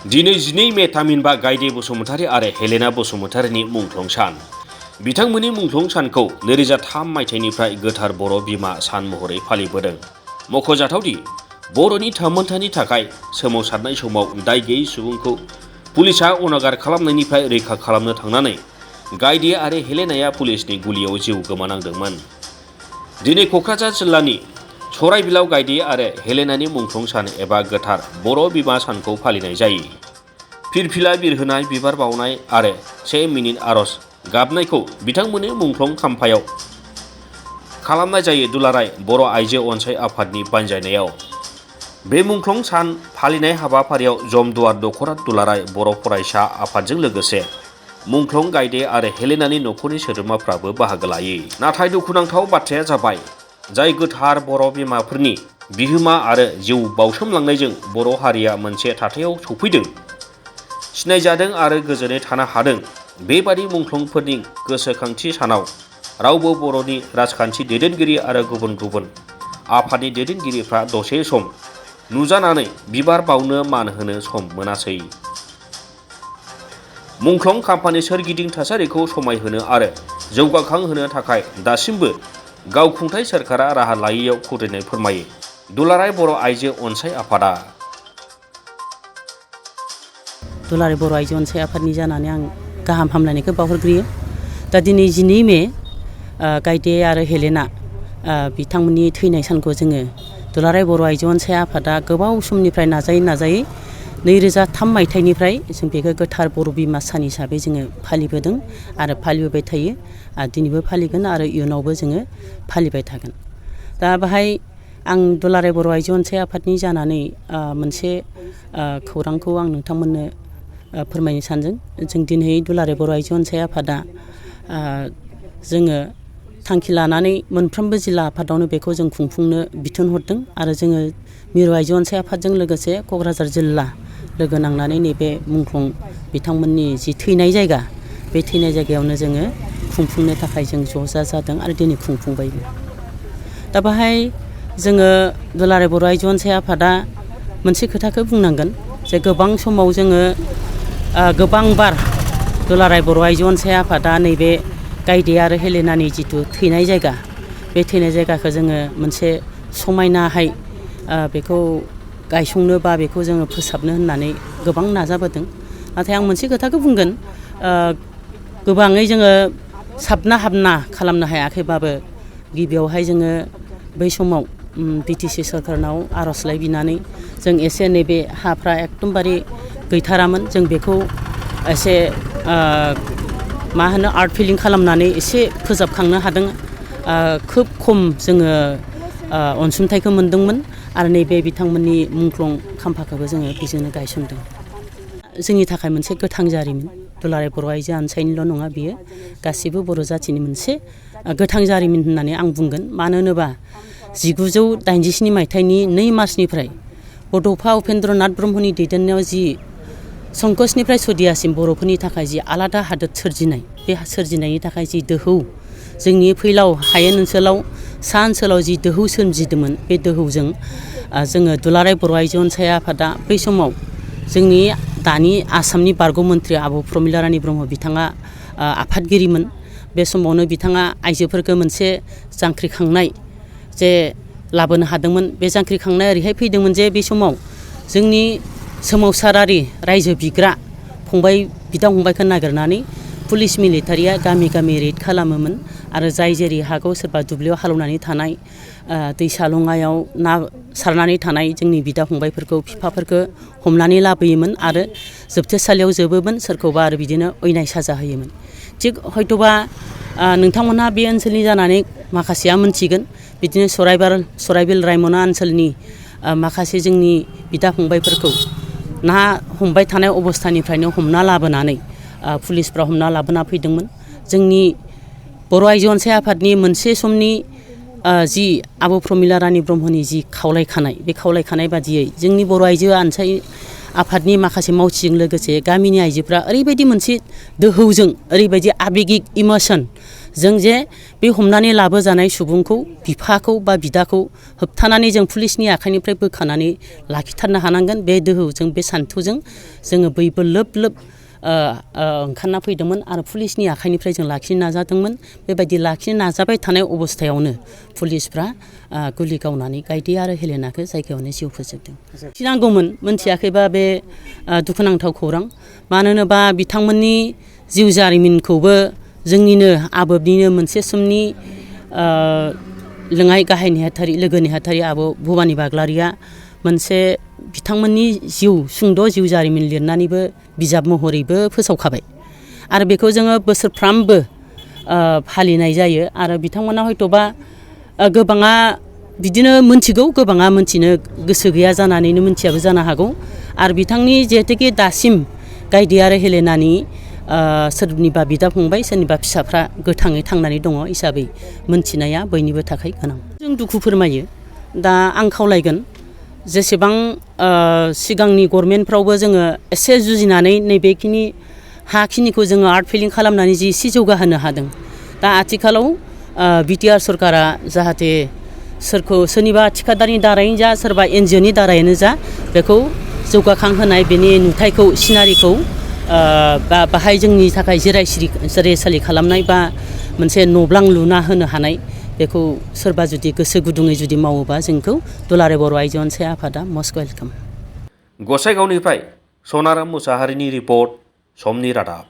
दिनै 12 मे थामहिनबा गायदे बसुमतारी आरो हेलेना बसुमतारीनि मुंख्लं सान। बिथांमोननि मुंख्लं सानखौ 2003 मायथाइनिफ्राय गोथार बर' बिमा सान महरै फालिबोदों। मख'जाथावदि बर'नि थामोन्थानि थाखाय सोमावसारनाय समाव दाय गैयै सुबुंखौ पुलिसआ अनागार खालामनायनिफ्राय रैखा खालामनो थांनानै गायदे आरो हेलेनाया पुलिसनि गुलियाव जिउ गोमानांदोंमोन। दिनै क'क्राझार जिल्लानि सराइबिलाव गायदे आरो हेलेनानि मुंख्लं सान एबा गोथार बर' बिमा सानखौ फालिनाय जायो। फिरफिला बिरहोनाय, बिबार बावनाय आरो 1 मिनिट आरज गाबनायखौ बिथांमोननि मुंख्लं खाम्फायाव खालामनाय जायो दुलाराय बर' आइजो अनसाय आफादनि बानजायनायाव। बे मुंख्लं सान फालिनाय हाबाफारियाव जमदुवार दख'रा दुलाराय बर' फरायसा आफादजों लोगोसे मुंख्लं गायदे आरो हेलेनानि नखरनि सोद्रोमाफ्राबो बाहागो लायो। नाथाय दुखुनांथाव बाथ्राया जाबाय, जाय गोथार बर' बिमाफोरनि बिहोमा आरो जिउ बाउसोमलांनायजों बर' हारिया मोनसे थाथायाव सौफैदों, सिनायजादों आरो गोजोनै थानो हादों, बेबादि मुंख्लंफोरनि गोसोखांथि सानाव रावबो बर'नि राजखान्थि दैदेनगिरि आरो गुबुन गुबुन आफादनि दैदेनगिरिफ्रा दसे सम नुजानानै बिबार बावनो मान होनो सम मोनासै। मुंख्लं खाम्फानि सोरगिदिं थासारिखौ समायहोनो आरो जौगाखांहोनो थाखाय दासिमबो गावखुंथाय सोरखारा राहा लायैयाव खुद्रिनाय फोरमायो दुलाराय बर' आइजो अनसाय आफादा। दुलाराय बर' आइजो अनसाय आफादनि जानानै आं गाहाम हामलायनायखौ बावहरग्रोयो। दा दिनै 12 मे गायदे आरो हेलेना बिथांमोननि थैनाय सानखौ जोङो दुलाराय बर' आइजो अनसाय आफादा गोबाव समनिफ्राय नाजायै 2003 मायथाइनिफ्राय जों बेखौ गोथार बर' बिमा सान हिसाबै जोङो फालिबोदों आरो फालिबोबाय थायो। दिनैबो फालिगोन आरो इयुनावबो जोङो फालिबाय थागोन। दा बाहाय आं दुलाराय बर' आइजो अनसाय आफादनि जानानै मोनसे खौरांखौ आं नोंथांमोननो फोरमायनो सानदों। जों दिनै दुलाराय बर' आइजो अनसाय आफादा जोङो थांखि लानानै मोनफ्रोमबो जिल्ला आफादावनो बेखौ जों खुंफुंनो बिथोन हरदों आरो जोङो मिरु आइजो अनसाय आफादजों लोगोसे क'क्राझार जिल्ला लोगो नांनानै नैबे मुंख्लं बिथांमोननि जि थैनाय जायगा, बे थैनाय जायगायावनो जोङो खुंफुंनो थाखाय जों ज' जादों आरो दिनै खुंफुंबायबो। दा बाहाय जोङो दुलाराय बर' आइजो अनसाय आफादा मोनसे खोथाखौ बुंनांगोन जे गोबां समाव जोङो गोबां बार दुलाराय बर' आइजो अनसाय आफादा नैबे गायदे आरो हेलेनानि जिथु थैनाय जायगा, बे थैनाय जायगाखौ जोङो मोनसे समायनाहाय बेखौ गायसंनो बा बेखौ जोङो फोसाबनो होननानै गोबां नाजाबोदों। नाथाय आं मोनसे खोथाखौ बुंगोन, गोबाङै जोङो साबना हामना खालामनो हायाखैबाबो गिबियावहाय जोङो बै समाव BTC सोरखारनाव आर'जलाइ बिनानै जों एसे नैबे हाफ्रा एकदमबारे गैथारामोन, जों बेखौ एसे आर्ट फिलिं खालामनानै एसे फोजाबखांनो हादों। खोब खम जोङो अनसुंथाइखौ मोनदोंमोन आरो नैबे बिथांमोननि मुंख्लं खाम्फाखौबो जोङो बेजोंनो गायसनदों। जोंनि थाखाय मोनसे गोथां जारिमिन, दुलाराय बर' आइजो अनसायनिल' नङा, बियो गासिबो बर' जाथिनि मोनसे गोथां जारिमिन होननानै आं बुंगोन। मानो होनोबा 1987 मायथाइनि 2 मार्चनिफ्राय बड'फा उपेन्द्र नाथ ब्रह्मनि दैदेननायाव जि संकसनिफ्राय सदियासिम बर'फोरनि थाखाय जि आलादा हादोर सोरजिनाय, बे सोरजिनायनि थाखाय जि दोहौ जोंनि फैलाव हायेन ओनसोलाव सा ओनसोलाव जि दोहौ सोमजिदोंमोन, बे दोहौजों जोङो दुलाराय बर' आइजो अनसाय आफादा बै समाव जोंनि दानि आसामनि बारग' मन्थ्रि आब' प्रमिला रानी ब्रह्म बिथाङा आफादगिरिमोन। बे समावनो बिथाङा आइजोफोरखौ मोनसे जांख्रिखांनाय जे लाबोनो हादोंमोन। बे जांख्रिखांनाय ओरैहाय फैदोंमोन जे बे समाव जोंनि सोमावसारारि रायजो बिग्रा बिदा फंबायखौ नागिरनानै पुलिस मिलिटारिया गामि गामि रेड खालामोमोन आरो जाय जेरै हागौ सोरबा दुब्लियाव हालेवनानै थानाय, दैसा लङायाव ना सारनानै थानाय जोंनि बिदा फंबायफोरखौ, बिफाफोरखौ हमनानै लाबोयोमोन आरो जोबथेसालियाव जोबोमोन, सोरखौबा आरो बिदिनो अयनाय साजा होयोमोन। थिग हयथ'बा नोंथांमोनहा बे ओनसोलनि जानानै माखासेया मोनथिगोन, बिदिनो सराइबिल रायमना ओनसोलनि माखासे जोंनि बिदा फंबायफोरखौ ना हमबाय थानाय अबस्थानिफ्रायनो हमना लाबोनानै पुलिसफ्रा हमना लाबोना फैदोंमोन। जोंनि बर' आइजो अनसाय आफादनि मोनसे समनि जि आब' प्रमिला रानी ब्रह्मनि जि खावलायखानाय, बे खावलायखानाय बादियै जोंनि बर' आइजो अनसाय आफादनि माखासे मावथिजों लोगोसे गामिनि आइजोफ्रा ओरैबायदि मोनसे दोहौजों, ओरैबायदि आबेगिक इमोसन जों जे बे हमनानै लाबोजानाय सुबुंखौ बिफाखौ बा बिदाखौ होबथानानै जों पुलिसनि आखाइनिफ्राय बोखानानै लाखिथारनो हानांगोन। बे दोहौजों बे सान्थौजों जोङो बयबो लोब लोब ओंखारना फैदोंमोन आरो पुलिसनि आखाइनिफ्राय जों लाखिनो नाजादोंमोन। बेबायदि लाखिनो नाजाबाय थानाय अबस्थायावनो पुलिसफ्रा गुलि गावनानै गायदे आरो हेलेनाखौ जायगायावनो जिउ फोजोबदों। मिथिनांगौमोन, मोनथियाखैबा बे दुखुनांथाव खौरां। मानो होनोबा बिथांमोननि जिउ जारिमिनखौबो जोंनिनो आबोबनिनो मोनसे समनि लोङाइ गाहाय नेहाथारि लोगो नेहाथारि आब' भबानि बाग्लारिया मोनसे बिथांमोननि सुंद' जिउ जारिमिन लिरनानैबो बिजाब महरैबो फोसावखाबाय आरो बेखौ जोङो बोसोरफ्रामबो फालिनाय जायो। आरो बिथांमोना हयथ'बा गोबाङा बिदिनो मोनथिगौ, गोबाङा मोनथिनो गोसो गैया जानानैनो मोनथियाबो जानो हागौ। आरो बिथांनि जिहेतुके दासिम गायदे आरो हेलेनानि सोरनिबा बिदा फंबाय सोरनिबा फिसाफ्रा गोथाङै थांनानै दङ हिसाबै मोनथिनाया बयनिबो थाखाय गोनां। जों दुखु फोरमायो। दा आं खावलायगोन जेसेबां सिगांनि गभर्नमेन्टफ्रावबो जोङो एसे जुजिनानै नैबेखिनि हाखिनिखौ जोङो आर्ट फिलिं खालामनानै जि एसे जौगाहोनो हादों। दा आथिखालाव बिटिआर सरकारा जाहाथे सोरनिबा थिखादारनि दारैनो जा सोरबा एनजिअनि दारैनो जा बेखौ जौगाखांहोनाय बेनि नुथायखौ सिनारिखौ बा बाहाय जोंनि थाखाय जिरायसालि खालामनाय बा मोनसे न'ब्लां लुना होनो हानाय बेखौ सोरबा जुदि गोसो गुदुङै जुदि मावोबा जोंखौ दुलाराय बर' आइजो अनसाय आफादा मस्ट वेलकाम। गसाइगावनिफ्राय सनाराम मुसाहारिनि रिपर्ट, समनि रादाब।